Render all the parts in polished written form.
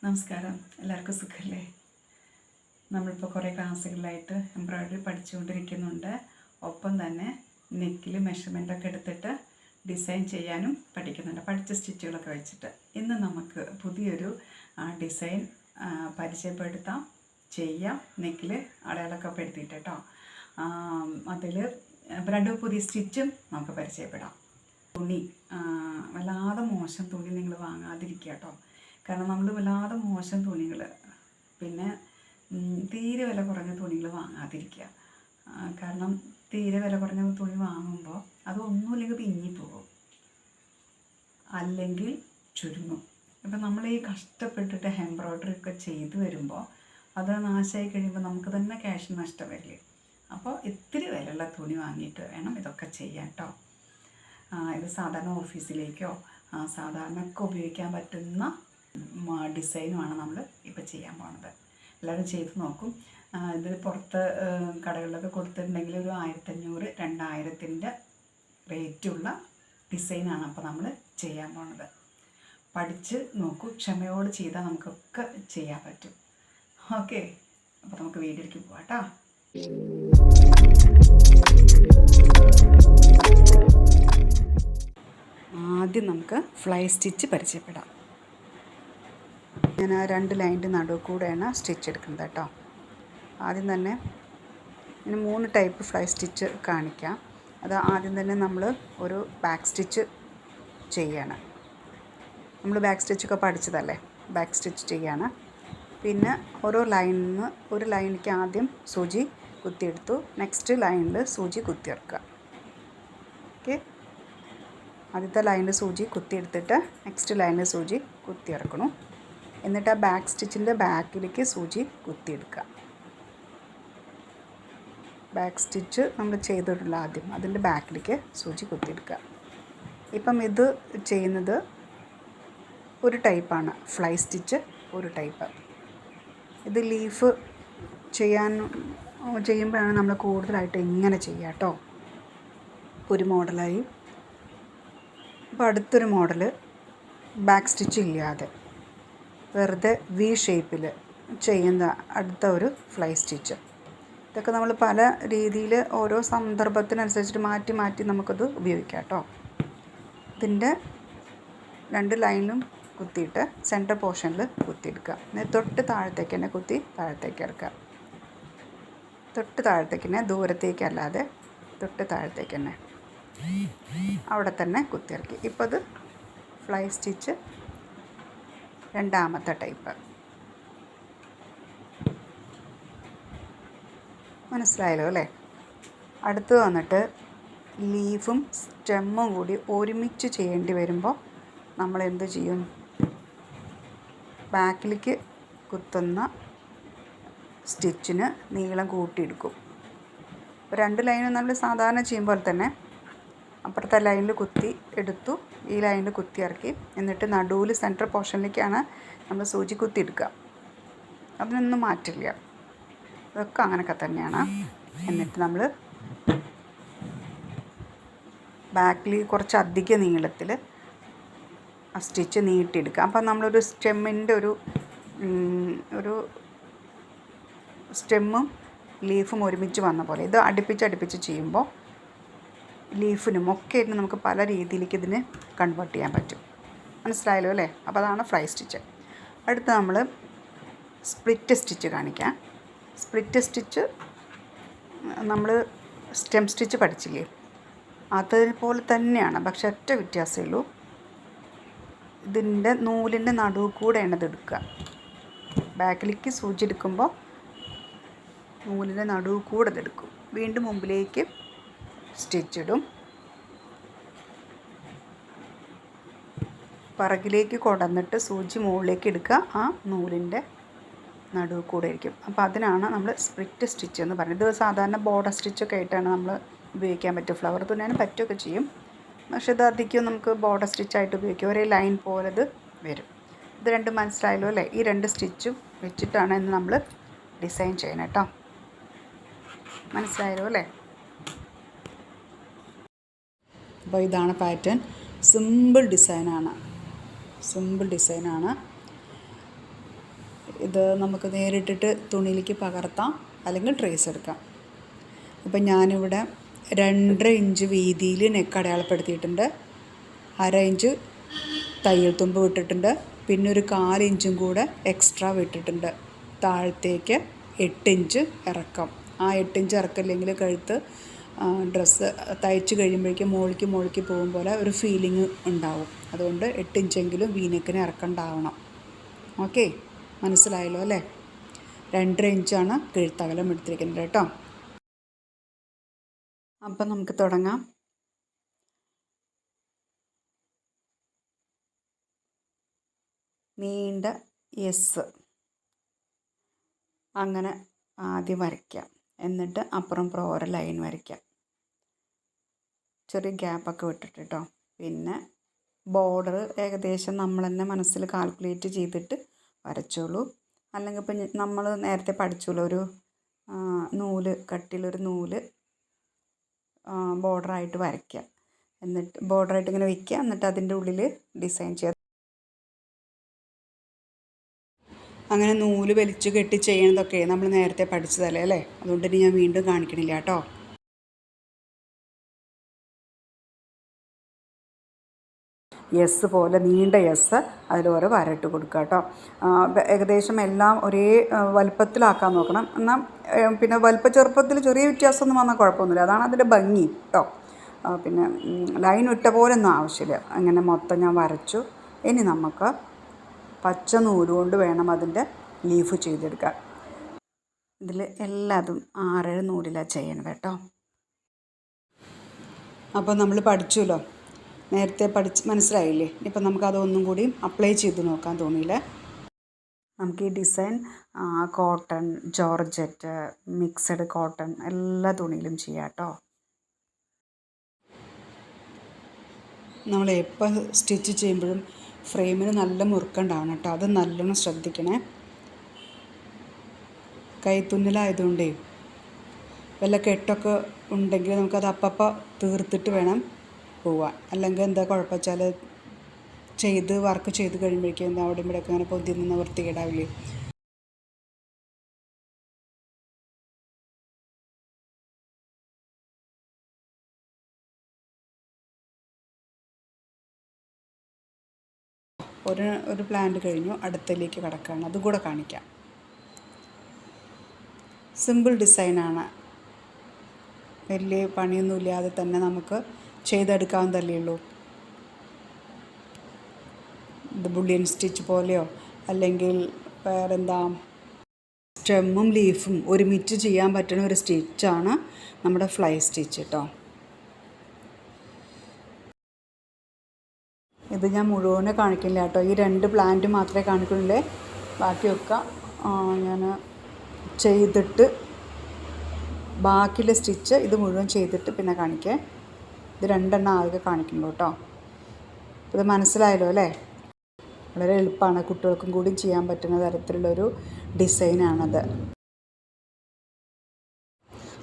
നമസ്കാരം, എല്ലാവർക്കും സുഖമല്ലേ? നമ്മളിപ്പോൾ കുറേ ക്ലാസ്സുകളിലായിട്ട് എംബ്രോയ്ഡറി പഠിച്ചുകൊണ്ടിരിക്കുന്നുണ്ട്. ഒപ്പം തന്നെ നെക്കിൽ മെഷർമെൻറ്റൊക്കെ എടുത്തിട്ട് ഡിസൈൻ ചെയ്യാനും പഠിക്കുന്നുണ്ട്, പഠിച്ച സ്റ്റിച്ചുകളൊക്കെ വെച്ചിട്ട്. ഇന്ന് നമുക്ക് പുതിയൊരു ഡിസൈൻ പരിചയപ്പെടുത്താം, ചെയ്യാം. നെക്കിൽ അടയാളമൊക്കെ പെടുത്തിയിട്ട് കേട്ടോ. അതിൽ രണ്ട് പുതിയ സ്റ്റിച്ചും നമുക്ക് പരിചയപ്പെടാം. തുണി വല്ലാതെ മോശം തുണി നിങ്ങൾ വാങ്ങാതിരിക്കുക കേട്ടോ. കാരണം നമ്മൾ വല്ലാതെ മോശം തുണികൾ, പിന്നെ തീരെ വില കുറഞ്ഞ തുണികൾ വാങ്ങാതിരിക്കുക. കാരണം തീരെ വില കുറഞ്ഞ തുണി വാങ്ങുമ്പോൾ അത് ഒന്നുമില്ലെങ്കിൽ പിന്നിപ്പോകും, അല്ലെങ്കിൽ ചുരുങ്ങും. ഇപ്പം നമ്മൾ ഈ കഷ്ടപ്പെട്ടിട്ട് എംബ്രോയ്ഡറി ഒക്കെ ചെയ്ത് വരുമ്പോൾ അത് നാശമായി കഴിയുമ്പോൾ നമുക്ക് തന്നെ ക്യാഷ് നഷ്ടം വരില്ലേ? അപ്പോൾ ഇത്തിരി വിലയുള്ള തുണി വാങ്ങിയിട്ട് വേണം ഇതൊക്കെ ചെയ്യാൻ കേട്ടോ. ഇത് സാധാരണ ഓഫീസിലേക്കോ സാധാരണയൊക്കെ ഉപയോഗിക്കാൻ പറ്റുന്ന ഡിസൈനുമാണ് നമ്മൾ ഇപ്പോൾ ചെയ്യാൻ പോകുന്നത്. എല്ലാവരും ചെയ്ത് നോക്കും. ഇത് പുറത്ത് കടകളിലൊക്കെ കൊടുത്തിട്ടുണ്ടെങ്കിൽ ഒരു 1500-2000 റേറ്റുള്ള ഡിസൈനാണ് അപ്പോൾ നമ്മൾ ചെയ്യാൻ പോകുന്നത്. പഠിച്ച് നോക്കൂ, ക്ഷമയോട് ചെയ്താൽ നമുക്കൊക്കെ ചെയ്യാൻ പറ്റും. ഓക്കെ, അപ്പോൾ നമുക്ക് വീഡിയോയിലേക്ക് പോകാം കേട്ടോ. ആദ്യം നമുക്ക് ഫ്ലൈ സ്റ്റിച്ച് പരിചയപ്പെടാം. ഞാൻ ആ 2 ലൈനിൻ്റെ നടുവ് കൂടെയാണ് സ്റ്റിച്ച് എടുക്കുന്നത് കേട്ടോ. ആദ്യം തന്നെ ഇനി 3 ടൈപ്പ് ഫ്ലൈ സ്റ്റിച്ച് കാണിക്കാം. അത് ആദ്യം തന്നെ നമ്മൾ ഒരു ബാക്ക് സ്റ്റിച്ച് ചെയ്യാണ്. നമ്മൾ ബാക്ക് സ്റ്റിച്ചൊക്കെ പഠിച്ചതല്ലേ, ബാക്ക് സ്റ്റിച്ച് ചെയ്യാണ്. പിന്നെ ഓരോ ലൈനിൽ നിന്ന് ഒരു ലൈനിലേക്ക് ആദ്യം സൂചി കുത്തിയെടുത്തു, നെക്സ്റ്റ് ലൈനിൽ സൂചി കുത്തിയിറക്കുക. ഓക്കെ, ആദ്യത്തെ ലൈനിൽ സൂചി കുത്തിയെടുത്തിട്ട് നെക്സ്റ്റ് ലൈനിൽ സൂചി കുത്തിയിറക്കണം. എന്നിട്ട് ആ ബാക്ക് സ്റ്റിച്ചിൻ്റെ ബാക്കിലേക്ക് സൂചി കുത്തിയെടുക്കുക. ബാക്ക് സ്റ്റിച്ച് നമ്മൾ ചെയ്തിട്ടുള്ള ആദ്യം അതിൻ്റെ ബാക്കിലേക്ക് സൂചി കുത്തിയെടുക്കുക. ഇപ്പം ഇത് ചെയ്യുന്നത് ഒരു ടൈപ്പാണ് ഫ്ലൈ സ്റ്റിച്ച്, ഒരു ടൈപ്പ്. ഇത് ലീഫ് ചെയ്യുമ്പോഴാണ് നമ്മൾ കൂടുതലായിട്ട് ഇങ്ങനെ ചെയ്യുക കേട്ടോ. ഒരു മോഡലായി. ഇപ്പോൾ അടുത്തൊരു മോഡൽ ബാക്ക് സ്റ്റിച്ച് ഇല്ലാതെ വെറുതെ വി ഷേപ്പിൽ ചെയ്യുന്ന അടുത്ത ഒരു ഫ്ലൈ സ്റ്റിച്ച്. ഇതൊക്കെ നമ്മൾ പല രീതിയിൽ ഓരോ സന്ദർഭത്തിനനുസരിച്ചിട്ട് മാറ്റി മാറ്റി നമുക്കത് ഉപയോഗിക്കാം കേട്ടോ. ഇതിൻ്റെ 2 ലൈനിലും കുത്തിയിട്ട് സെൻറ്റർ പോർഷനിൽ കുത്തിയെടുക്കുക. എന്നിട്ട് തൊട്ട് താഴത്തേക്ക് തന്നെ കുത്തി താഴത്തേക്ക് ഇറക്കുക. തൊട്ട് താഴത്തേക്ക് തന്നെ, ദൂരത്തേക്കല്ലാതെ തൊട്ട് താഴത്തേക്ക് തന്നെ അവിടെ തന്നെ കുത്തിയിറക്കി. ഇപ്പോൾ അത് ഫ്ലൈ സ്റ്റിച്ച് രണ്ടാമത്തെ ടൈപ്പ്. മനസ്സിലായല്ലോ അല്ലേ? അടുത്ത് വന്നിട്ട് ലീഫും സ്റ്റെമ്മും കൂടി ഒരുമിച്ച് ചെയ്യേണ്ടി വരുമ്പോൾ നമ്മൾ എന്ത് ചെയ്യും? ബാക്കിലേക്ക് കുത്തുന്ന സ്റ്റിച്ചിന് നീളം കൂട്ടിയെടുക്കും. 2 ലൈനും നമ്മൾ സാധാരണ ചെയ്യുമ്പോൾ തന്നെ അപ്പുറത്തെ ലൈനിൽ കുത്തി എടുത്തു, ഈ ലൈനിൽ കുത്തി ഇറക്കി, എന്നിട്ട് നടുവിൽ സെൻറ്റർ പോർഷനിലേക്കാണ് നമ്മൾ സൂചി കുത്തിയെടുക്കുക. അതിനൊന്നും മാറ്റില്ല, അതൊക്കെ അങ്ങനെയൊക്കെ തന്നെയാണ്. എന്നിട്ട് നമ്മൾ ബാക്കിൽ കുറച്ച് അധിക നീളത്തിൽ ആ സ്റ്റിച്ച് നീട്ടിയെടുക്കുക. അപ്പം നമ്മളൊരു സ്റ്റെമ്മിൻ്റെ ഒരു സ്റ്റെമ്മും ലീഫും ഒരുമിച്ച് വന്ന പോലെ ഇത് അടുപ്പിച്ച് ചെയ്യുമ്പോൾ ലീഫിനും ഒക്കെ ആയിട്ട് നമുക്ക് പല രീതിയിലേക്ക് ഇതിനെ കൺവേർട്ട് ചെയ്യാൻ പറ്റും. മനസ്സിലായല്ലോ അല്ലേ? അപ്പോൾ അതാണ് ഫ്ലൈ സ്റ്റിച്ച്. അടുത്ത് നമ്മൾ സ്പ്ലിറ്റ് സ്റ്റിച്ച് കാണിക്കാം. സ്പ്ലിറ്റ് സ്റ്റിച്ച് നമ്മൾ സ്റ്റെം സ്റ്റിച്ച് പഠിച്ചില്ലേ, അതുപോലെ തന്നെയാണ്, പക്ഷെ ഒറ്റ വ്യത്യാസമേ ഉള്ളൂ. ഇതിൻ്റെ നൂലിൻ്റെ നടുവ് കൂടെയാണ് ഇത് എടുക്കുക. ബാക്കിലേക്ക് സൂചി എടുക്കുമ്പോൾ നൂലിൻ്റെ നടുവ് കൂടെ ഇതെടുക്കും. വീണ്ടും മുമ്പിലേക്ക് സ്റ്റിച്ച് ഇടും. പിറകിലേക്ക് കൊണ്ടുവന്നിട്ട് സൂചി മുകളിലേക്ക് എടുക്കുക, ആ നൂലിൻ്റെ നടുവ് കൂടെ ഇരിക്കും. അപ്പോൾ അതിനാണ് നമ്മൾ സ്പ്ലിറ്റ് സ്റ്റിച്ച് എന്ന് പറയുന്നത്. ഇത് സാധാരണ ബോർഡർ സ്റ്റിച്ചൊക്കെ ആയിട്ടാണ് നമ്മൾ ഉപയോഗിക്കാൻ പറ്റും. ഫ്ലവർ തുന്നാനും പറ്റുകയൊക്കെ ചെയ്യും, പക്ഷേ ഇത് അധികം നമുക്ക് ബോർഡർ സ്റ്റിച്ചായിട്ട് ഉപയോഗിക്കും. ഒരേ ലൈൻ പോലെ ഇത് വരും. ഇത് രണ്ടും മനസ്സിലായല്ലോ അല്ലേ? ഈ 2 സ്റ്റിച്ചും വെച്ചിട്ടാണ് ഇന്ന് നമ്മൾ ഡിസൈൻ ചെയ്യണം കേട്ടോ. മനസ്സിലായല്ലോ അല്ലേ? അപ്പോൾ ഇതാണ് പാറ്റേൺ. സിമ്പിൾ ഡിസൈനാണ്. ഇത് നമുക്ക് നേരിട്ടിട്ട് തുണിയിലേക്ക് പകർത്താം, അല്ലെങ്കിൽ ട്രേസ് എടുക്കാം. അപ്പം ഞാനിവിടെ 2.5 ഇഞ്ച് വീതിയിൽ നെക്ക് അടയാളപ്പെടുത്തിയിട്ടുണ്ട്. 1/2 ഇഞ്ച് തയ്യൽ തുമ്പ് വിട്ടിട്ടുണ്ട്. പിന്നെ ഒരു 1/4 ഇഞ്ചും കൂടെ എക്സ്ട്രാ വിട്ടിട്ടുണ്ട്. താഴത്തേക്ക് 8 ഇഞ്ച് ഇറക്കം. ആ 8 ഇഞ്ച് ഇറക്കമില്ലെങ്കിൽ കഴുത്ത് ഡ്രസ്സ് തയ്ച്ച് കഴിയുമ്പോഴേക്കും മുകളിലേക്ക് പോകും പോലെ ഒരു ഫീലിംഗ് ഉണ്ടാവും. അതുകൊണ്ട് 8 ഇഞ്ചെങ്കിലും വീനെക്കിന് ഇറക്കണ്ടാവണം. ഓക്കെ, മനസ്സിലായല്ലോ അല്ലേ? 2.5 ഇഞ്ചാണ് കഴുത്തകലം എടുത്തിരിക്കുന്നത് കേട്ടോ. അപ്പം നമുക്ക് തുടങ്ങാം. നീണ്ട എസ് അങ്ങനെ ആദ്യം വരയ്ക്കാം. എന്നിട്ട് അപ്പുറം ഒരു ലൈൻ വരയ്ക്കാം, ചെറിയ ഗ്യാപ്പൊക്കെ വിട്ടിട്ട് കേട്ടോ. പിന്നെ ബോർഡർ ഏകദേശം നമ്മൾ തന്നെ മനസ്സിൽ കാൽക്കുലേറ്റ് ചെയ്തിട്ട് വരച്ചോളൂ. അല്ലെങ്കിൽ ഇപ്പം നമ്മൾ നേരത്തെ പഠിച്ചോളൂ, ഒരു നൂല് കട്ടിയിലൊരു നൂല് ബോർഡറായിട്ട് വരയ്ക്കുക. എന്നിട്ട് ബോർഡറായിട്ട് ഇങ്ങനെ വയ്ക്കുക. എന്നിട്ട് അതിൻ്റെ ഉള്ളിൽ ഡിസൈൻ ചെയ്യുക. അങ്ങനെ നൂല് വലിച്ചു കെട്ടി ചെയ്യണതൊക്കെ നമ്മൾ നേരത്തെ പഠിച്ചതല്ലേ അല്ലേ? അതുകൊണ്ട് ഇനി ഞാൻ വീണ്ടും കാണിക്കണില്ല കേട്ടോ. എസ് പോലെ നീണ്ട എസ് അതിലോരോ വരട്ട് കൊടുക്കുക കേട്ടോ. ഏകദേശം എല്ലാം ഒരേ വലുപ്പത്തിലാക്കാൻ നോക്കണം. എന്നാൽ പിന്നെ ചെറുപ്പത്തിൽ ചെറിയ വ്യത്യാസമൊന്നും വന്നാൽ കുഴപ്പമൊന്നുമില്ല. അതാണ് അതിൻ്റെ ഭംഗി കേട്ടോ. പിന്നെ ലൈൻ ഇട്ട പോലെ ഒന്നും ആവശ്യമില്ല. അങ്ങനെ മൊത്തം ഞാൻ വരച്ചു. ഇനി നമുക്ക് പച്ച നൂലുകൊണ്ട് വേണം അതിൻ്റെ ലീഫ് ചെയ്തെടുക്കാൻ. ഇതിൽ എല്ലാതും 6 നൂലിലാണ് ചെയ്യണത് കേട്ടോ. അപ്പോൾ നമ്മൾ പഠിച്ചല്ലോ, നേരത്തെ മനസ്സിലായില്ലേ? ഇപ്പം നമുക്കതൊന്നും കൂടി അപ്ലൈ ചെയ്ത് നോക്കാൻ തോന്നിയില്ലേ? നമുക്ക് ഈ design cotton, georgette, mixed cotton എല്ലാ തുണിയിലും ചെയ്യാം കേട്ടോ. നമ്മൾ എപ്പോൾ സ്റ്റിച്ച് ചെയ്യുമ്പോഴും ഫ്രെയിമിന് നല്ല മുറുക്കുണ്ടാവണം കേട്ടോ. അത് നല്ലോണം ശ്രദ്ധിക്കണേ. കൈത്തുന്നലായതുകൊണ്ടേ വല്ല കെട്ടൊക്കെ ഉണ്ടെങ്കിൽ നമുക്കത് അപ്പം തീർത്തിട്ട് വേണം പോവാൻ. അല്ലെങ്കിൽ എന്താ കുഴപ്പം വെച്ചാൽ വർക്ക് ചെയ്ത് കഴിയുമ്പോഴേക്കും എന്താ അവിടെ ഇവിടെയൊക്കെ അങ്ങനെ പൊന്തി നിന്ന് വൃത്തികേടാവില്ലേ? ഒരു പ്ലാന്റ് കഴിഞ്ഞു, അടുത്തതിലേക്ക് കിടക്കുകയാണ്. അതും കൂടെ കാണിക്കാം. സിമ്പിൾ ഡിസൈനാണ്, വലിയ പണിയൊന്നുമില്ലാതെ തന്നെ നമുക്ക് ചെയ്തെടുക്കാവുന്നതല്ലേ ഉള്ളൂ. ഇത് ബുള്ളിയൻ സ്റ്റിച്ച് പോലെയോ അല്ലെങ്കിൽ വേറെന്താ സ്റ്റെമ്മും ലീഫും ഒരുമിച്ച് ചെയ്യാൻ പറ്റുന്ന ഒരു സ്റ്റിച്ചാണ് നമ്മുടെ ഫ്ലൈ സ്റ്റിച്ച് കേട്ടോ. ഇത് ഞാൻ മുഴുവനെ കാണിക്കില്ല കേട്ടോ. ഈ 2 പ്ലാന്റ് മാത്രമേ കാണിക്കുന്നുള്ളൂ. ബാക്കിയൊക്കെ ഞാൻ ചെയ്തിട്ട് ബാക്കിയുള്ള സ്റ്റിച്ച് ഇത് മുഴുവൻ ചെയ്തിട്ട് പിന്നെ കാണിക്കേ. ഇത് 2 എണ്ണം ആകെ കാണിക്കുള്ളൂ കേട്ടോ. ഇത് മനസ്സിലായല്ലോ അല്ലേ? വളരെ എളുപ്പമാണ്, കുട്ടികൾക്കും കൂടി ചെയ്യാൻ പറ്റുന്ന തരത്തിലുള്ളൊരു ഡിസൈനാണത്.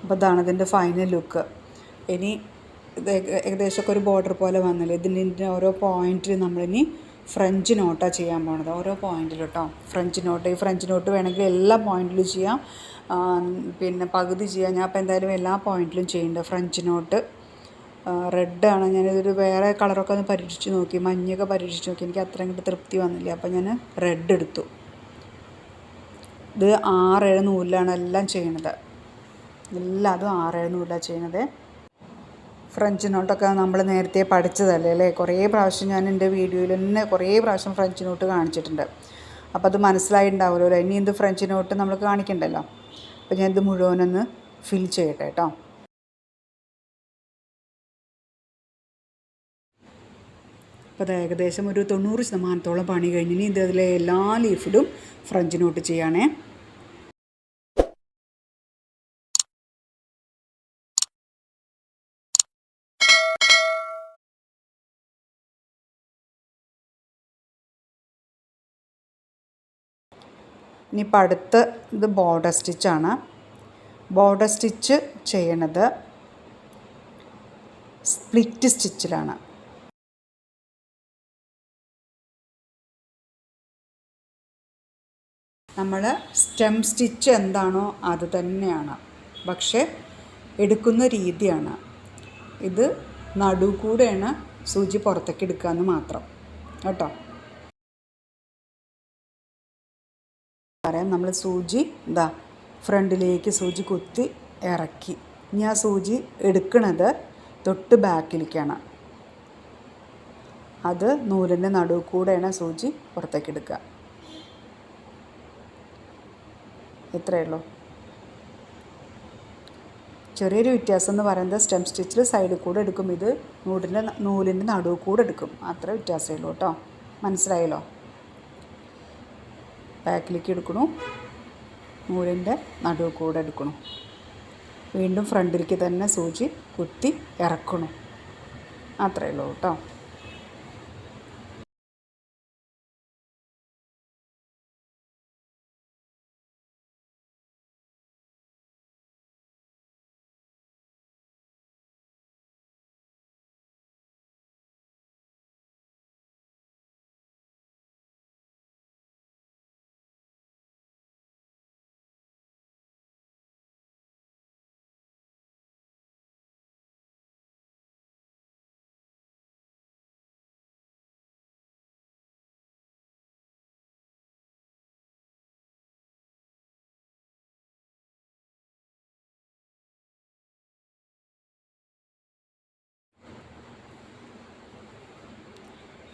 അപ്പോൾ ഇതാണ് ഇതിൻ്റെ ഫൈനൽ ലുക്ക്. ഇനി ഇത് ഏകദേശമൊക്കെ ഒരു ബോർഡർ പോലെ വന്നില്ലേ? ഇതിൻ്റെ ഓരോ പോയിൻറ്റിൽ നമ്മളിനി ഫ്രഞ്ച് നോട്ടാണ് ചെയ്യാൻ പോണത്. ഓരോ പോയിൻറ്റിൽ കേട്ടോ ഫ്രഞ്ച് നോട്ട്. ഈ ഫ്രഞ്ച് നോട്ട് വേണമെങ്കിൽ എല്ലാ പോയിൻറ്റിലും ചെയ്യാം, പിന്നെ പകുതി ചെയ്യാം. ഞാൻ അപ്പോൾ എന്തായാലും എല്ലാ പോയിൻറ്റിലും ചെയ്യുന്നുണ്ട് ഫ്രഞ്ച് നോട്ട്. റെഡാണ്, ഞാനിതൊരു വേറെ കളറൊക്കെ ഒന്ന് പരീക്ഷിച്ച് നോക്കി, മഞ്ഞൊക്കെ പരീക്ഷിച്ച് നോക്കി. എനിക്ക് അത്ര അങ്ങോട്ട് തൃപ്തി വന്നില്ല. അപ്പോൾ ഞാൻ റെഡ് എടുത്തു. ഇത് 6-7 നൂലിലാണ് എല്ലാം ചെയ്യണത്. എല്ലാതും 6-7 നൂലാണ് ചെയ്യണത്. ഫ്രഞ്ച് നോട്ടൊക്കെ നമ്മൾ നേരത്തെ പഠിച്ചതല്ലേ അല്ലേ? കുറേ പ്രാവശ്യം ഞാൻ എൻ്റെ വീഡിയോയിൽ തന്നെ കുറേ പ്രാവശ്യം ഫ്രഞ്ച് നോട്ട് കാണിച്ചിട്ടുണ്ട്. അപ്പോൾ അത് മനസ്സിലായിട്ടുണ്ടാവുമല്ലോ. ഇനി ഇത് ഫ്രഞ്ച് നോട്ട് നമ്മൾ കാണിക്കണ്ടല്ലോ. അപ്പോൾ ഞാൻ ഇത് മുഴുവനൊന്ന് ഫിൽ ചെയ്യട്ടെ കേട്ടോ. അപ്പോൾ അത് ഏകദേശം ഒരു 90% പണി കഴിഞ്ഞ് ഇനി ഇതിലെ എല്ലാ ലീഫിലും ഫ്രഞ്ച് നോട്ട് ചെയ്യാണേ. ഇനിയിപ്പോൾ അടുത്ത ഇത് ബോർഡർ സ്റ്റിച്ചാണ്. ബോർഡർ സ്റ്റിച്ച് ചെയ്യണത് സ്പ്ലിറ്റ് സ്റ്റിച്ചിലാണ്. നമ്മൾ സ്റ്റെം സ്റ്റിച്ച് എന്താണോ അത് തന്നെയാണ്, പക്ഷേ എടുക്കുന്ന രീതിയാണ്. ഇത് നടു കൂടെയാണ് സൂചി പുറത്തേക്ക് എടുക്കാമെന്ന് മാത്രം കേട്ടോ. പറയാം, നമ്മൾ സൂചി ഫ്രണ്ടിലേക്ക് സൂചി കുത്തി ഇറക്കി. ഇനി ആ സൂചി എടുക്കുന്നത് തൊട്ട് ബാക്കിലേക്കാണ്. അത് നൂലിൻ്റെ നടുവ് കൂടെയാണ് സൂചി പുറത്തേക്ക് എടുക്കുക. ഇത്രയേ ഉള്ളൂ. ചെറിയൊരു വ്യത്യാസം എന്ന് പറയുന്നത് സ്റ്റെം സ്റ്റിച്ചിൽ സൈഡിൽ കൂടെ എടുക്കും, ഇത് നൂലിൻ്റെ നടുവ് കൂടെ എടുക്കും. അത്ര വ്യത്യാസമേ ഉള്ളൂ കേട്ടോ. മനസ്സിലായല്ലോ? ബാക്കിലേക്ക് എടുക്കണു, നൂലിൻ്റെ നടുവ് കൂടെ എടുക്കണു, വീണ്ടും ഫ്രണ്ടിലേക്ക് തന്നെ സൂചി കുത്തി ഇറക്കണു. അത്രയേ ഉള്ളൂ കേട്ടോ.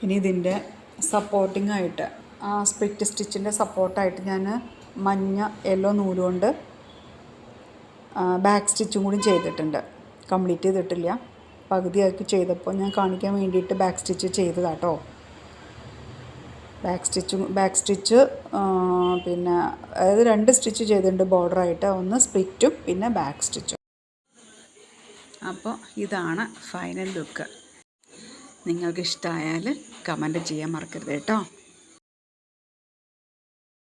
ഇനി ഇതിൻ്റെ സപ്പോർട്ടിങ്ങായിട്ട്, ആ സ്പ്ലിറ്റ് സ്റ്റിച്ചിൻ്റെ സപ്പോർട്ടായിട്ട് ഞാൻ മഞ്ഞ യെല്ലോ നൂലുകൊണ്ട് ബാക്ക് സ്റ്റിച്ചും കൂടി ചെയ്തിട്ടുണ്ട്. കംപ്ലീറ്റ് ചെയ്തിട്ടില്ല, പകുതിയാക്കി ചെയ്തപ്പോൾ ഞാൻ കാണിക്കാൻ വേണ്ടിയിട്ട് ബാക്ക് സ്റ്റിച്ച് ചെയ്തതാട്ടോ. ബാക്ക് സ്റ്റിച്ച് പിന്നെ അതായത് 2 സ്റ്റിച്ച് ചെയ്തിട്ടുണ്ട് ബോർഡറായിട്ട്, ഒന്ന് സ്പ്ലിറ്റും പിന്നെ ബാക്ക് സ്റ്റിച്ചും. അപ്പോൾ ഇതാണ് ഫൈനൽ ലുക്ക്. നിങ്ങൾക്ക് ഇഷ്ടമായാൽ കമൻറ്റ് ചെയ്യാൻ മറക്കരുത് കേട്ടോ.